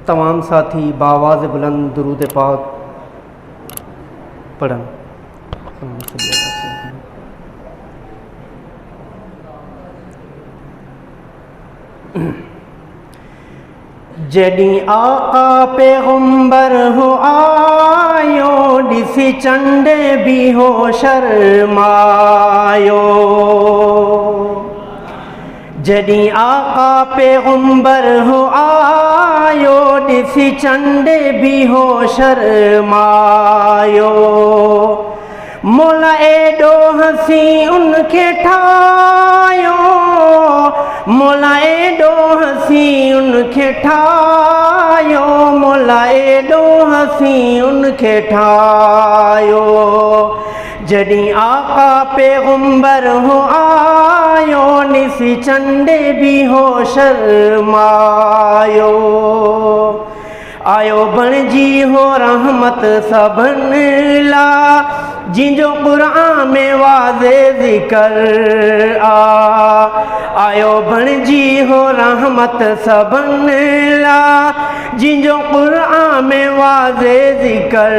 तमाम साथी बावाज़ बुलंद दुरूद पाक पढ़न। जॾहिं आका पैगंबर हो आयो, ॾिसी चंड भी हो शर्मायो। जॾहिं आका पैगंबर हो आयो, ॾिसी चंड भी हो शर्मायो। मौला एॾो हसी उनखे ठाहियो, मौला एॾो हसी उनखे ठाहियो, मौला एॾो हसी उनखे ठाहियो। जॾहिं आका पैगंबर हो आयो, ॾिसी चंड भी हो शर्मायो। आयो बणिजी हो रहमत सभिनी ला, जिंजो क़ुरान में वाज़े ज़िक्र आयो। बणिजी हो रहमत सभिनी ला, जिंजो क़ुरान में वाज़े ज़िक्र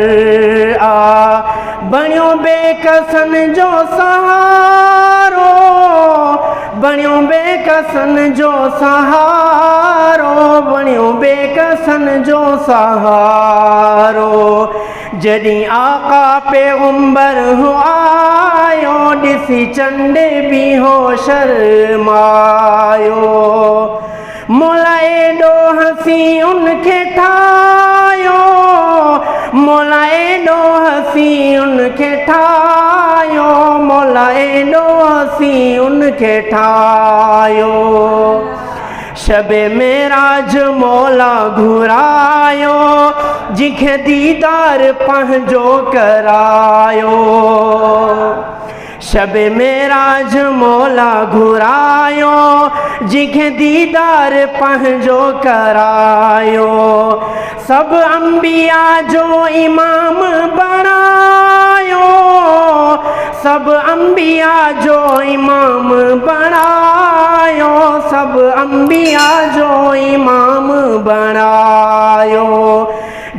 बणियो बेकसन जो सहारो, बणियो बेकसन जो सहारो, बणियो बेकसन जो सहारो। जॾहिं आका पैगंबर हो आयो, ॾिसी चंड भी हो शर्मायो। मौला एॾो हसी उनखे ठाहियो, मौला एॾो हसी उनखे ठाहियो, मौला एॾो हसी उनखे ठाहियो। शबे मेराज मौला घुरायो, जिखे दीदार पंहिंजो करायो। शबे मेराज मौला घुरायो, जिखे दीदार पंहिंजो करायो। सब अंबिया जो इमाम बणायो, सब अंबिया जो इमाम बणायो, सब अंबिया जो इमाम बणायो।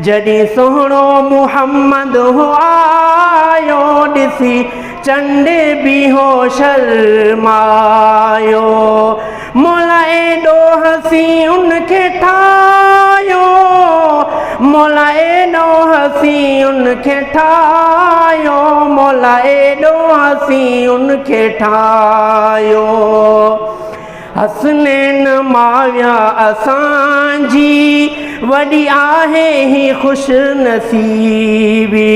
जॾहिं सुहिणो मुहम्मद हो आयो, ॾिसी चंड भी हो शर्मायो। मौला एॾो हसी उनखे ठाहियो, मौला एॾो हसी उनखे ठाहियो, मौला एॾो हसी उनखे ठाहियो। हसनैन माविया असांजी वॾी आहे ही खुश नसीबी।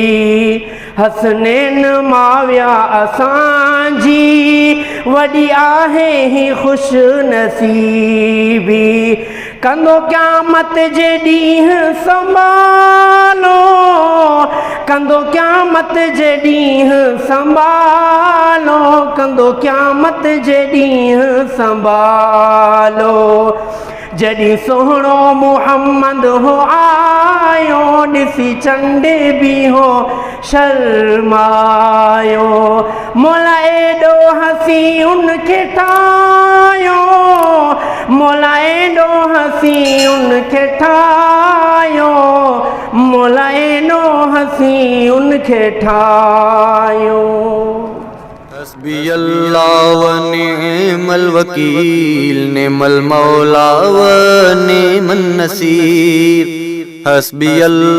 हसनैन माविया असांजी वॾी आहे ही खुश नसीबी। कंदो क़यामत जे ॾींहुं संभालो, कंदो क़यामत जे ॾींहुं संभालो, कंदो क़यामत जे ॾींहुं संभालो। जॾहिं सुहिणो मुहम्मद हो आयो, ॾिसी चंड भी हो शर्मायो। मौला एॾो हसी उनखे ठाहियो, मौला एॾो हसी उनखे ठाहियो, मौला एॾो हसी उनखे ठाहियो। हस्बी अल्लाह व निअमल वकील, निअमल मौला व निअमन नसीर। हस्बी अल्लाह